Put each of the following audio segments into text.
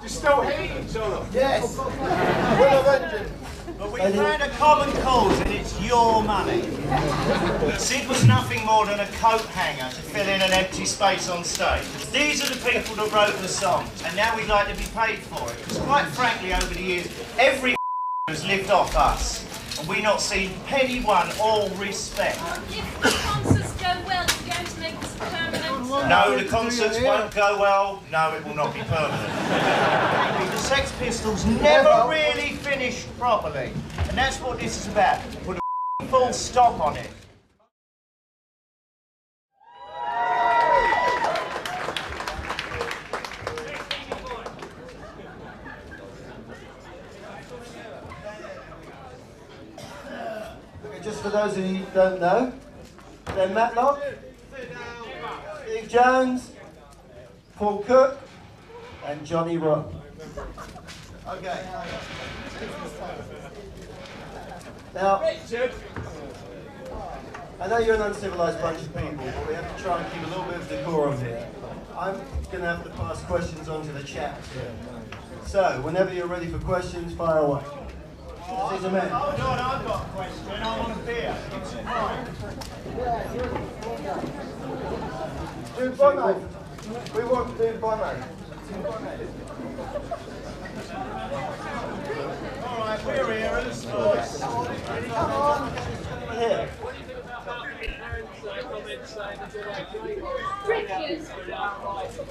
You still hate each other? Yes. We're avenging. But we found a common cause, and it's your money. Sid was nothing more than a coat hanger to fill in an empty space on stage. These are the people that wrote the songs, and now we'd like to be paid for it. Because quite frankly, over the years, every has lived off us, and we not seen penny one or respect. If the concerts go well, you're going to make this permanent? No, the concerts won't go well. No, it will not be permanent. The Sex Pistols never really finished properly, and that's what this is about. Put a full stop on it. Just for those of you who don't know, Glen Matlock, Steve Jones, Paul Cook, and Johnny Rock. Okay. Now, I know you're an uncivilized bunch of people, but we have to try and keep a little bit of decorum here. I'm going to have to pass questions on to the chat. So, whenever you're ready for questions, fire away. Hold on, I've got a question. I want a beer. Give some wine. Do bandmate. We want to do bandmate. All right, we're here. Who's first? Come on. Here.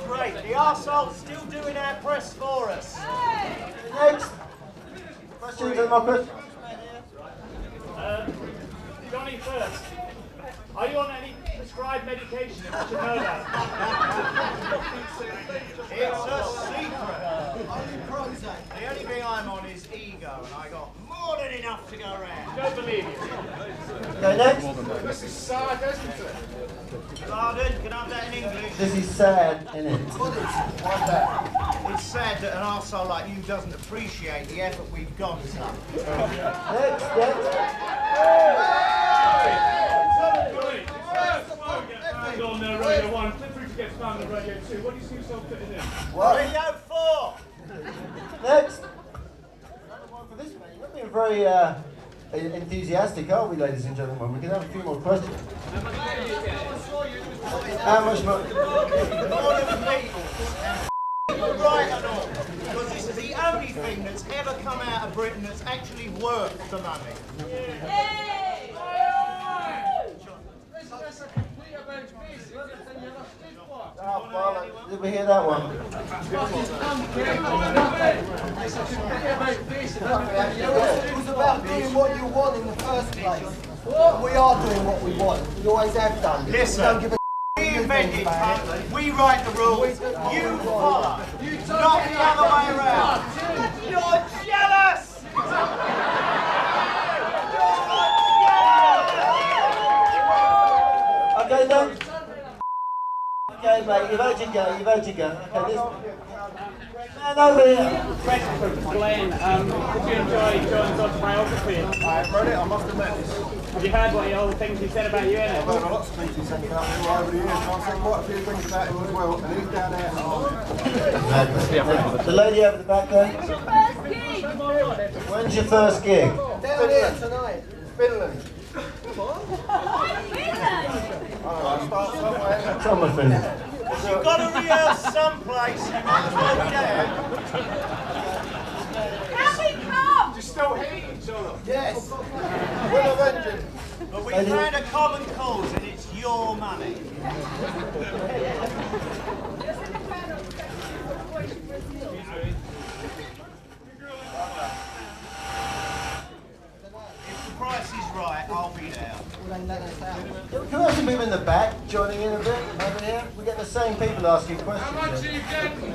Great, the arsehole's still doing our press for us. Next. Questions and more questions? Johnny first. Are you on any prescribed medication if I should know that? It's a secret. The only thing I'm on is ego, and I got more than enough to go around. Don't believe you. Okay, next. This is sad, isn't it? Lydon, can I have that in English? This is sad, isn't it? What's that? It's sad that an arsehole like you doesn't appreciate the effort we've gone to. Next. On Radio 1, flip through to get found on Radio 2. What do you see yourself fitting in? Radio 4! Next. Another one for this man. You're not being very enthusiastic, are we, ladies and gentlemen? We can have a few more questions. How much money? More than people. Right and all. Because this is the only thing that's ever come out of Britain that's actually worth the money. Oh, well, did we hear that one? It was about doing what you want in the first place. We are doing what we want. We always have done. Listen, We don't give a we invented it, we write the rules, you follow. Not the other way around. You're jealous! Okay, then. Okay, mate, you've had your go, Okay, this man over here. Question for Glen. Did you enjoy John's autobiography? I read it, I must admit. Have you heard all the things he said about you in it? I've heard a lot of things he said about me over the years, and I've said quite a few things about him as well, and he's down there. The lady over the back there. When's your first gig? Down here tonight. Finland. I'll start somewhere. Somewhere Finland. You've got to rehearse someplace, you might as well be there. Can we come? You still hate each other? Yes. We're avenging. But we found a common cause, and it's your money. If the price is right, I'll be there. Can we have some people in the back joining in a bit over here? We're getting the same people asking questions. How much are you getting?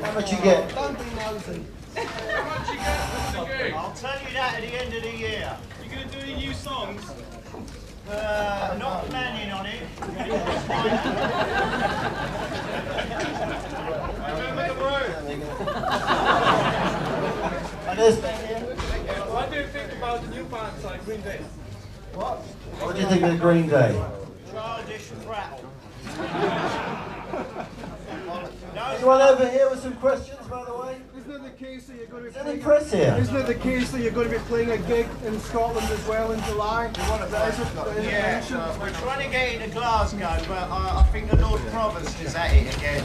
How much you get? Don't be nosy. How much are you getting for the gig? I'll tell you that at the end of the year. You going to do any new songs? Not planning on it. And there's What do you think about the new bands like Green Day? what do you think of Green Day? Childish prattle. Those Anyone over here with some questions, by the way? Isn't it the case that you're going to be Any press here? Isn't it the case that you're going to be playing a gig in Scotland as well in July? Yeah, we're trying to get into Glasgow, but I think the Lord Provost is at it again.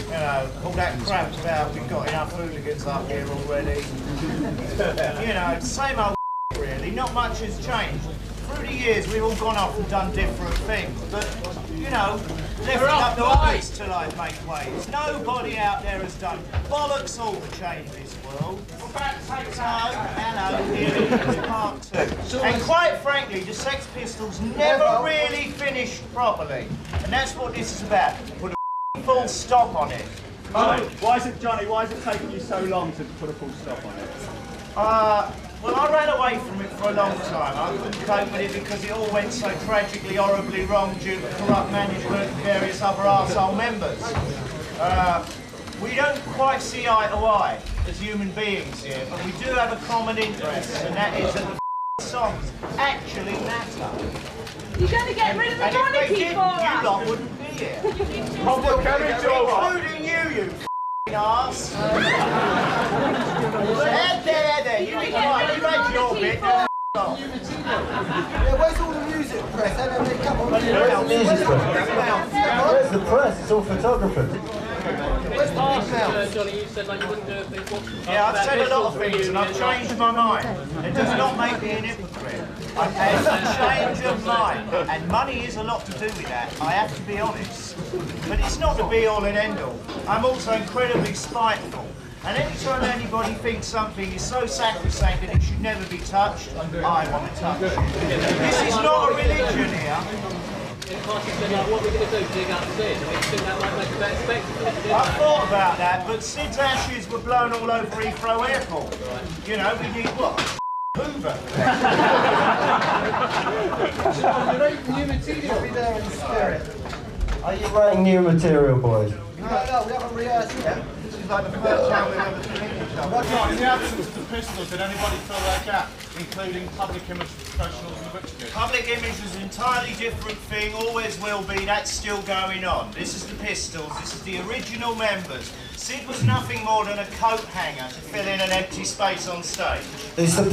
You know, all that crap about we've got enough hooligans up here already. You know, same old really, not much has changed. Through the years we've all gone off and done different things, but you know, left it up to others to like make waves. Nobody out there has done bollocks all to change this world. So, hello, here it is, part 2. And quite frankly, the Sex Pistols never really finished properly. And that's what this is about. Put a full stop on it. Why is it, Johnny, why is it taking you so long to put a full stop on it? Well, I ran away from it for a long time. I couldn't cope with it because it all went so tragically, horribly wrong due to corrupt management and various other arsehole members. We don't quite see eye to eye as human beings here, but we do have a common interest, and that is that the songs actually matter. You're going to get rid of the And if they monarchy didn't, for you us. lot wouldn't be here. Public carriage over. Including you f***ing arse. There, you made your bit. Yeah, where's all the music press? Come on. Where's the music press? Where's the press? It's all photographers. Where's the big mouth? Johnny, you said like you wouldn't do a big one. Yeah, I've said a lot of things and I've changed my mind. It does not make me an hypocrite. I've had a change of mind, and money is a lot to do with that, I have to be honest. But it's not the be-all and end-all. I'm also incredibly spiteful. And any time anybody thinks something is so sacrosanct that it should never be touched, I want to touch it. This is not a religion here. In the past, you said like, what are we going to do? Dig up Sid? And you think that might make a better spectacle? I thought about that, but Sid's ashes were blown all over Heathrow Airport. You know, we need what? Hoover. New material be there in the spirit. Are you writing new material, boys? No, we haven't rehearsed yet. This is like the first time we've ever seen each other. In the absence of the Pistols, did anybody fill that gap, including public image professionals and the Butcher Kids? Public image is an entirely different thing, always will be, that's still going on. This is the Pistols, this is the original members. Sid was nothing more than a coat hanger to fill in an empty space on stage. It's the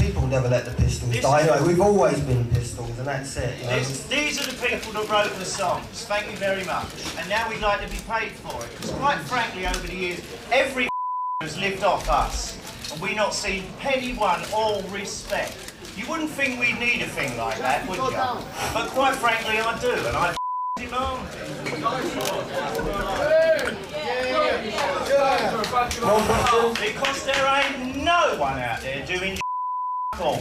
people never let the Pistols die. Anyway, we've always been Pistols, and that's it. You know? These are the people that wrote the songs. Thank you very much. And now we'd like to be paid for it. Because quite frankly, over the years, every has lived off us. And we've not seen penny one or respect. You wouldn't think we'd need a thing like that, would you? But quite frankly, I do, and I demand it. Because there ain't no one out there doing all.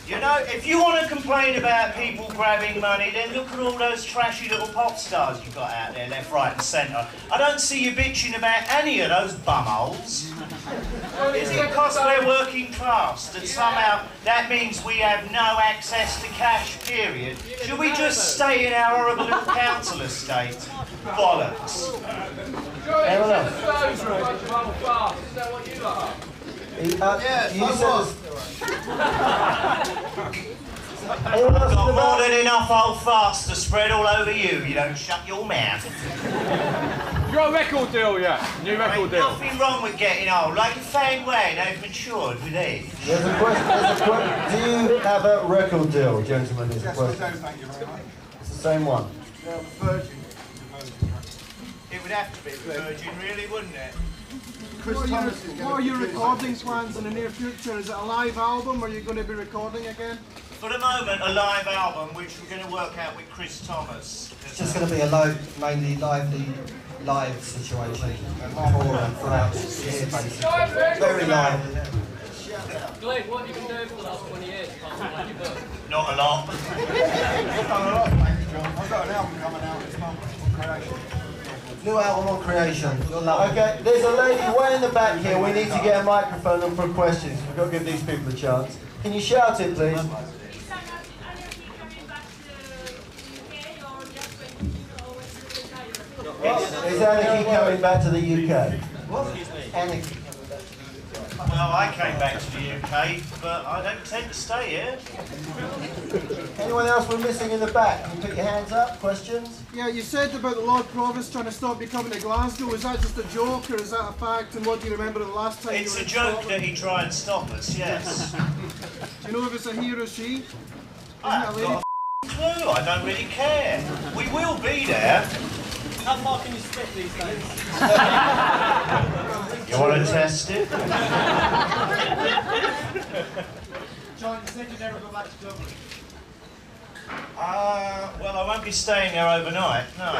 You know, if you want to complain about people grabbing money, then look at all those trashy little pop stars you've got out there, left, right and centre. I don't see you bitching about any of those bumholes. Is it because we're working class that somehow that means we have no access to cash, period? Should we just stay in our horrible little council estate? Bollocks. Anyone else? You said anyone else Got in the more back? than enough old farts to spread all over you. You don't shut your mouth. You got a record deal yet? New record Ain't deal. nothing wrong with getting old. Like a fade way, they've matured with age. There's a question. Do you have a record deal, gentlemen? There's a Yes, I question. do, thank you very much. It's the same one. Virgin. It would have to be Virgin, really, wouldn't it? Chris Thomas is What are your recording plans in the near future? Is it a live album or are you going to be recording again? For the moment, a live album, which we're going to work out with Chris Thomas. It's just going to be a mainly live situation. Touring throughout the year, basically. Very live. Glen, what have you been doing for the last 20 years apart from writing your book? Not a lot. I've done a lot, thank you, John. I've got an album coming out this month on Creation. New album on Creation. You'll love it. Okay, there's a lady way in the back here. We need to get a microphone and for questions. We've got to give these people a chance. Can you shout it, please? Is Anarchy coming back to the UK? What? Anarchy. Well, Well, I came back to the UK, but I don't tend to stay here. Anyone else we're missing in the back? Can you put your hands up? Questions? Yeah, you said about the Lord Provost trying to stop you coming to Glasgow. Is that just a joke or is that a fact? And what do you remember the last time It's you a were in joke Scotland? that he tried and stop us, yes. Do you know if it's a he or a she? I haven't got a clue, I don't really care. We will be there. How far can you split these days? You want to test it? John, you said you'd never go back to Dublin. Well, I won't be staying there overnight, no.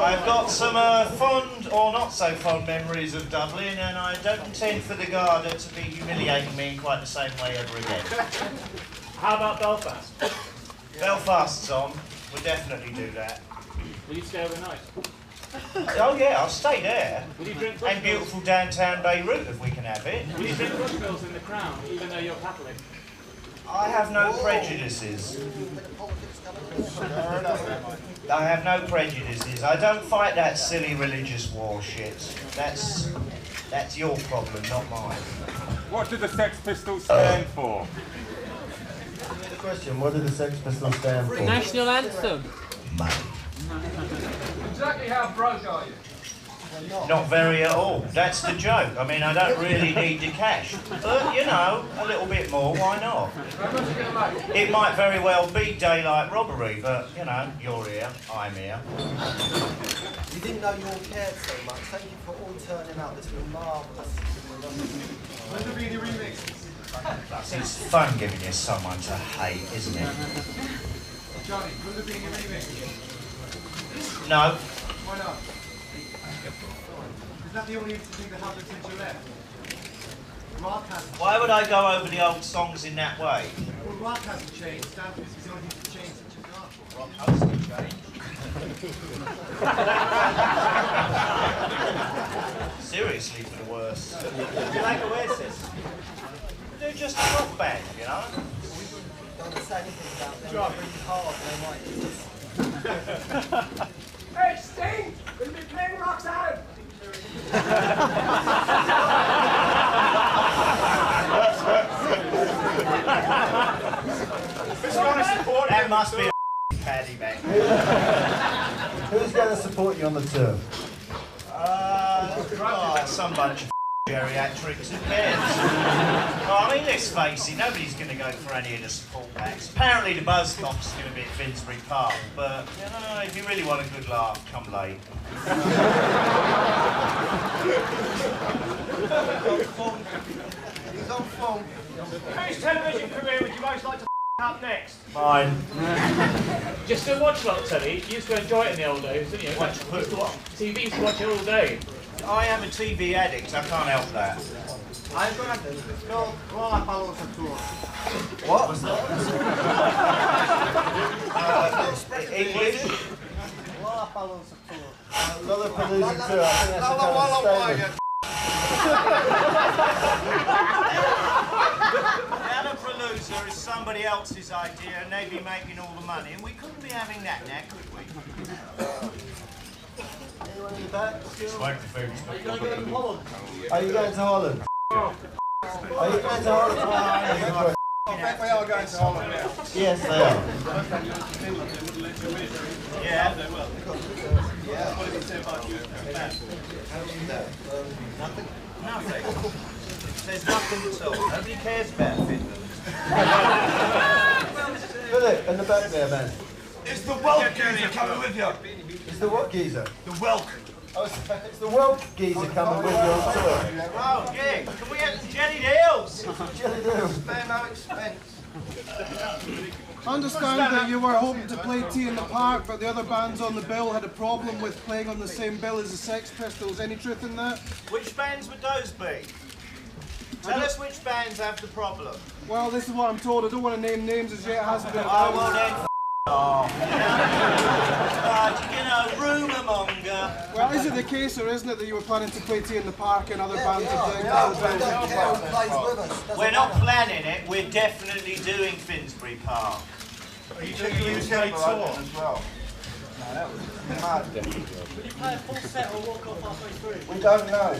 I've got some fond or not so fond memories of Dublin, and I don't intend for the Garda to be humiliating me in quite the same way ever again. How about Belfast? Belfast's on. We'll definitely do that. Will you stay overnight? Oh yeah, I'll stay there. Will you drink And beautiful downtown Beirut if we can have it. Will you drink Bushmills in the Crown, even though you're Catholic? I have no prejudices. I have no prejudices. I don't fight that silly religious war shit. That's your problem, not mine. What do the Sex Pistols stand for? The question, what do the Sex Pistols stand for? National anthem. Exactly how broke are you? Not very at all. That's the joke. I mean, I don't really need the cash. But, you know, a little bit more, why not? It might very well be daylight robbery, but, you know, you're here, I'm here. You didn't know you all cared so much. Thank you for all turning out. This was marvellous. When will be the remixes? Plus, it's fun giving you someone to hate, isn't it? Johnny, will there be any remixes? No. Why not? Is that the only thing that happened since you left? Rock hasn't. Why would I go over the old songs in that way? Well, rock hasn't changed. Dance music is the only thing that's changed since you've gone. Rock hasn't changed. Seriously, for the worse. Do you like Oasis? They're just a rock band, you know? Don't say anything about them. They're really hard. They might. Hey, Sting! Will you be playing Roxanne? That must be a paddy bank. Who's going to support you on the tour? Some bunch of geriatrics, who cares? Oh, I mean, let's face it, nobody's going to go for any of the support acts. Apparently the Buzzcocks is going to be at Finsbury Park, but, you know, if you really want a good laugh, come late. He's on phone. Whose television career would you most like to up next? Mine. You still watch a lot of telly? You used to enjoy it in the old days, didn't you? Watch TV, used to watch it all day. I am a TV addict, I can't help that. I'm going to go Lollapalooza on tour. What was that? English? Lollapalooza tour. Lollapalooza tour, I think that's a kind of statement. Lollapalooza is somebody else's idea and they'd be making all the money, and we couldn't be having that now, could we? Anyone in the back? Like the food. Are you going to Holland? Are you going to Holland? I think we are going to Holland now. Yes, they are. Yeah. Nothing. There's nothing at all. Nobody cares about Finland. Philip, in the back there, man. Is the Welk geezer coming with you? Is the what geezer? The Welk. Oh, it's the Welk geezer coming with you on tour. Oh, yeah. Can we get some jelly deals? Jelly do. Spare no expense. I understand that you were hoping to play Tea in the Park, but the other bands on the bill had a problem with playing on the same bill as the Sex Pistols. Any truth in that? Which bands would those be? Tell us which bands have the problem. Well, this is what I'm told. I don't want to name names as yet. It hasn't been. Oh, well then, off. You know, rumour monger. Well, is it the case, or isn't it, that you were planning to play Tea in the Park and other bands are doing that? We're not planning it, we're definitely doing Finsbury Park. Are you doing a UK tour as well? Will you play a full set or walk off halfway through? We don't know.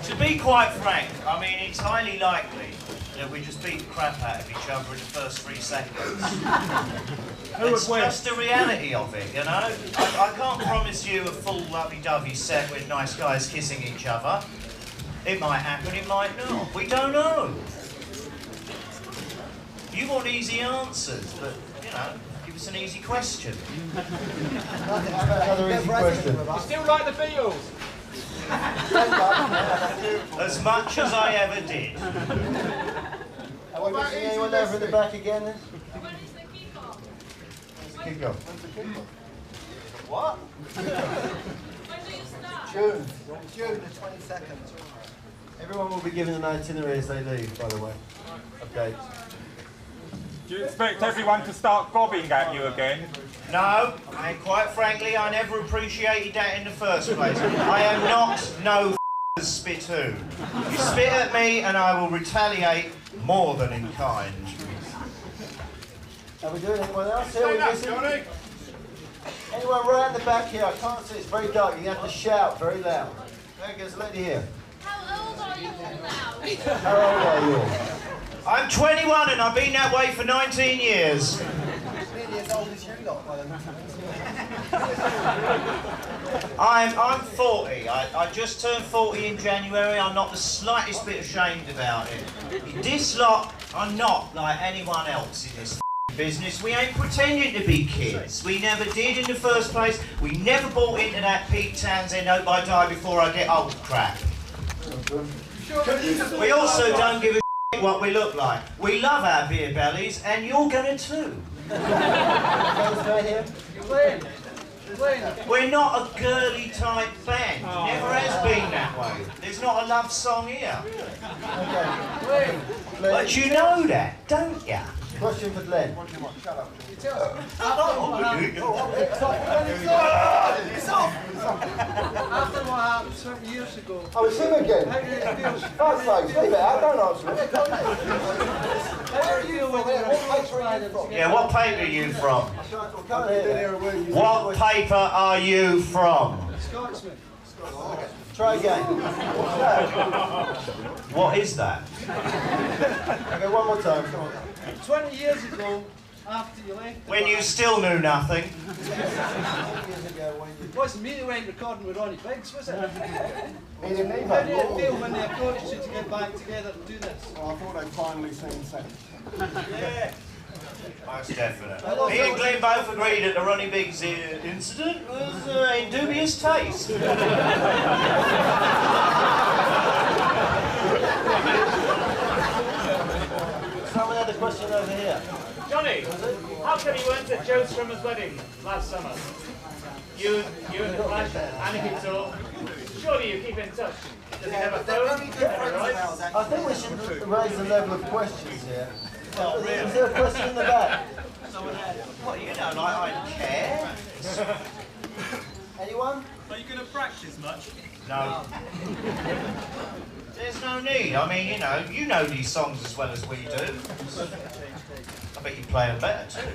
To be quite frank, I mean, it's highly likely that we just beat the crap out of each other in the first 3 seconds. It's just the reality of it, you know? I can't promise you a full lovey-dovey set with nice guys kissing each other. It might happen, it might not. We don't know. You want easy answers, but, you know, give us an easy question. Another easy question. You still like the Beatles? As much as I ever did. Are we missing anyone over in the back again then? When is the kickoff? Kick off. What? When do you start? June the 22nd. Everyone will be given an itinerary as they leave, by the way. Okay. Do you expect everyone to start bobbing at you again? No, and quite frankly, I never appreciated that in the first place. I am not no spittoon. You spit at me and I will retaliate more than in kind. Are we doing anyone else here? Are we missing? Anyone right in the back here? I can't see, it's very dark. You have to shout very loud. There's a lady here. How old are you all now? How old are you all? I'm 21 and I've been that way for 19 years. Nearly as old as you lot, by the I'm 40. I just turned 40 in January. I'm not the slightest bit ashamed about it. This lot are not like anyone else in this business. We ain't pretending to be kids. We never did in the first place. We never bought into that Pete Townsend hope I die before I get old crap. We also don't give a what we look like. We love our beer bellies, and you're gonna too. We're not a girly type band. Never has been that way. There's not a love song here. But you know that, don't ya? Question for Glenn. After what happened 20 years ago, Oh, it's him again. how do you feel? Oh, leave it out, don't answer it. How do you feel when you're Yeah, what paper are you from? Can't hear that. What paper are you from? Scotsman? Try again. What is that? Okay, one more time, come on. 20 years ago, after you left, When you still knew nothing. it wasn't me who went recording with Ronnie Biggs, was it? Me and me, How did it mate. feel when they approached you to get back together and do this? I thought I'd finally seen sense. Yeah. Most definite. Me and Glenn both agreed that the Ronnie Biggs incident was in dubious taste. Someone had a question over here. Johnny, how come you weren't at Joe Strummer's wedding last summer? You and the Flash, Anarchy Tour. Surely you keep in touch. Does he have a phone? Right? I think we should raise the level of questions here. Oh, really? Is there a question in the back? What, you know, like I care? Anyone? Are you going to practice much? No. There's no need. I mean, you know these songs as well as we do. I bet you play them better too.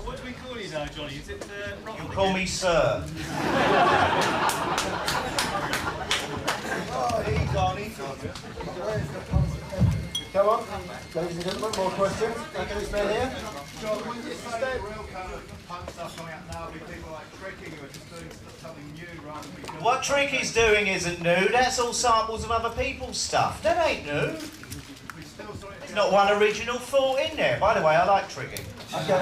What do we call you now, Johnny? Is it You call me Sir. Oh, he's on, he's on. Come on, ladies and gentlemen, more questions. Okay, stay here. John, when you say real kind of punk stuff coming up now, be people like tricking who are just doing something new rather than being What Tricky's doing isn't new. That's all samples of other people's stuff. That ain't new. There's not one original thought in there. By the way, I like Tricky. Okay,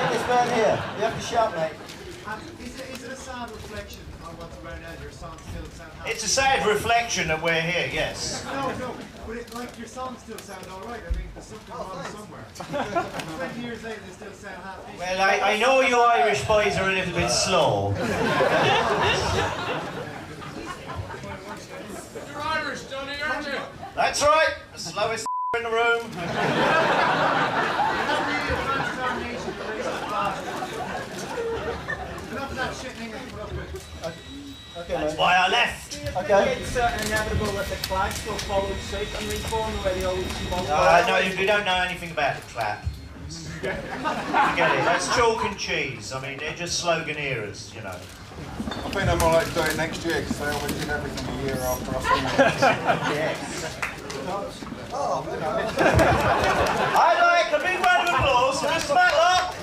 this man here. You have to shout, mate. Is it a sad reflection on what's around out? Your songs still sound happy? It's a sad reflection that we're here, yes. No, but like your songs still sound alright. I mean, there's something wrong somewhere. 20 years later, they still sound happy. Well, I know you Irish boys are a little bit slow. You're Irish, Johnny, aren't you? That's right. The slowest in the room. Enough of that shit hanging put up with. Okay, That's mate. why I left. Okay. It's inevitable that the Clash will follow suit and reform the way they always follow. No, you don't know anything about the clap. Forget it. That's chalk and cheese. I mean, they're just slogan eras, you know. I think they're more like to do it next year because they always did everything a year after us. Yes. I'd like a big round of applause for Mr. Matlock.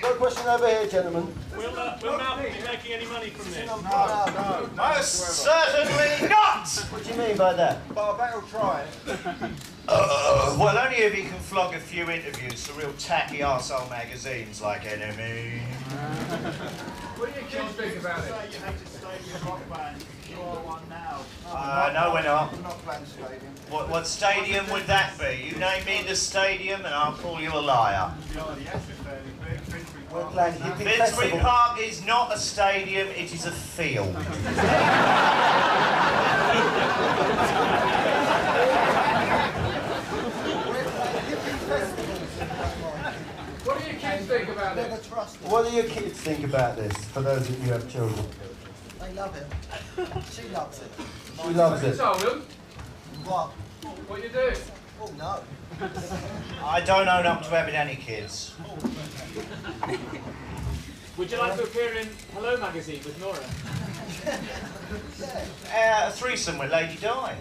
Got a question over here, gentlemen. Will Malcolm be making any money from this? No. Most certainly not! What do you mean by that? But I bet he'll try it. Well, only if he can flog a few interviews for real tacky arsehole magazines like Enemy. What do your kids think about it? You have to stay with rock band. You are one now. No, we're not. We're not playing stadium. What stadium would that be? You name me the stadium and I'll call you a liar. We're playing Hippie Finsbury Festival. Park is not a stadium, it is a field. What do your kids think about it? What do your kids think about this, for those of you who have children? They love it. She loves it. She loves it. Told them? What? What you do? Oh no. I don't own up to having any kids. Would you like to appear in Hello magazine with Nora? A threesome with Lady Di.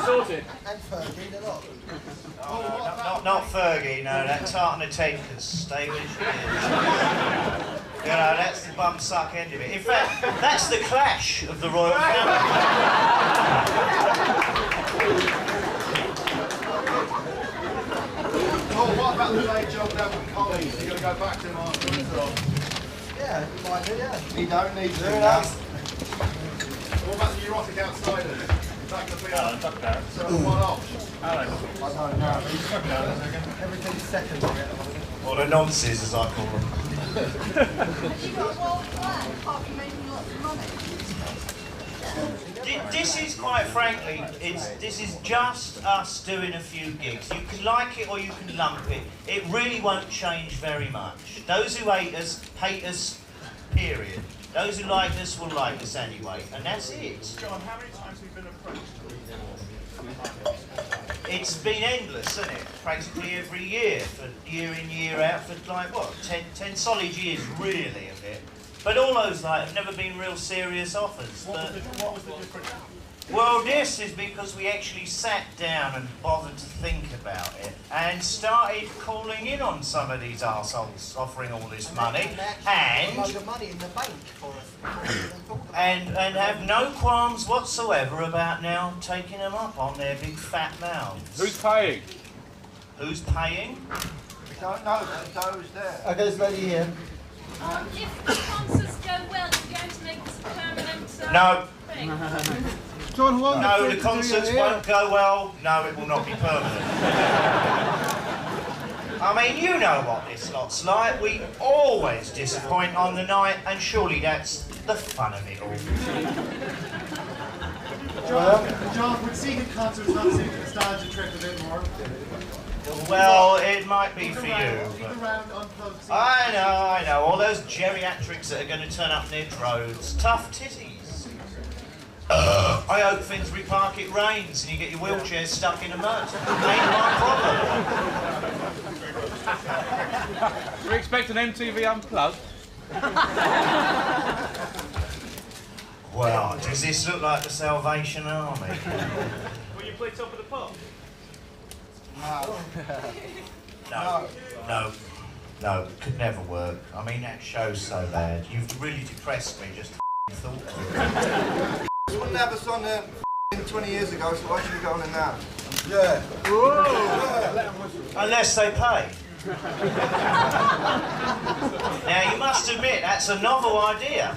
Sorted. And Fergie, they're not. Not Fergie, no, that tartan of Ted can stay where she is. You know, that's the bum suck end of it. In fact, that's the clash of the royal family. Oh, what about the late job down with Colleen? You're going to go back to him afterwards, or? Yeah, you might do, yeah. You don't need to. What about the erotic outsiders? Is that going to be a sort of one-off? I don't know. Everything's second. Or the nonces, as I call them. Have you got a wild plan apart from making lots of money? This is, quite frankly, this is just us doing a few gigs. You can like it or you can lump it. It really won't change very much. Those who hate us, period. Those who like us will like us anyway, and that's it. John, how many times have you been approached? It's been endless, isn't it? Practically every year, for year in, year out, for like, what, 10 solid years, really, of it. But all those have never been real serious offers. What was the difference? Well, this is because we actually sat down and bothered to think about it and started calling in on some of these arseholes offering all this money and A load of money in the bank for us. and have no qualms whatsoever about now taking them up on their big fat mouths. Who's paying? Who's paying? We don't know, those there. Okay, this lady here. If the concerts go well, you're going to make this a permanent No. thing. John, who won No, the concerts won't go well. No, it will not be permanent. I mean, you know what this lot's like. We always disappoint on the night, and surely that's the fun of it all. John, would seeing concerts not seem to nostalgia trip a bit more? Well, it might be for you. Look around unplugged. I know. All those geriatrics that are going to turn up near Droves. Tough titties. I hope Finsbury Park it rains and you get your wheelchair stuck in the mud. Ain't my problem. Do we expect an MTV Unplugged? Well, does this look like the Salvation Army? Will you play Top of the Pops? No, could never work. I mean, that show's so bad. You've really depressed me just thought. You wouldn't have us on there 20 years ago, so why should we go on in now? Yeah. Unless they pay. Now, you must admit, that's a novel idea.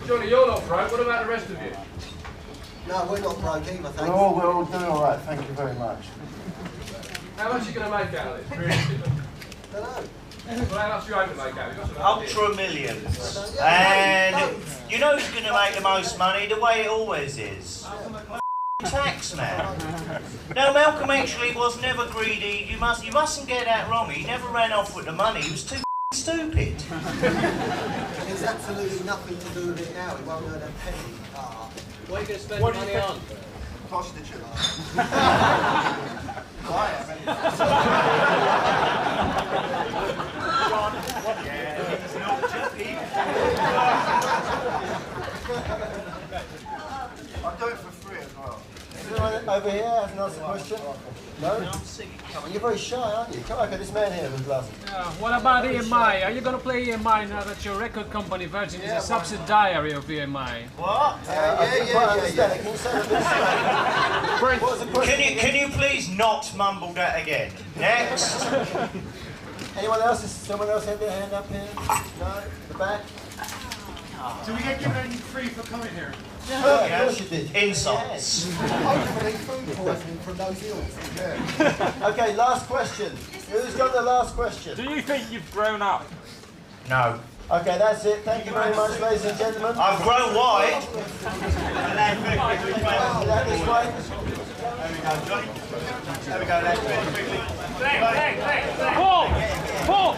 Johnny, you're not broke. What about the rest of you? No, we're not broke either, thanks. We're all doing all right, thank you very much. How much are you going to make out of this? Realistically? Don't know. Well, how much are you hoping to make out of it? Ultra millions. And you know who's going to make the most money? The way it always is. Tax man. No, Malcolm actually was never greedy. You mustn't get that wrong. He never ran off with the money. He was too stupid. There's absolutely nothing to do with it now. He won't earn a penny. What are you going to spend the money on? Prostitute. I'll do it for free as well. Is there anyone over here has an answer question? No? Come on, you're very shy, aren't you? Come on, okay, this man here was last. What about EMI? Are you going to play EMI now that your record company Virgin is a subsidiary of EMI? What? Can you say that a bit What was the question? Can you please not mumble that again? Next. Anyone else? Has someone else had their hand up here? No? The back? Do we get given anything free for coming here? Of course you did. Insults. Hopefully food poisoning from those ills. Okay, last question. Who's got the last question? Do you think you've grown up? No. Okay, that's it. Thank you very much, ladies and gentlemen. I've grown wide. That is right. There we go, Johnny. There we go, lads, really quickly. Paul!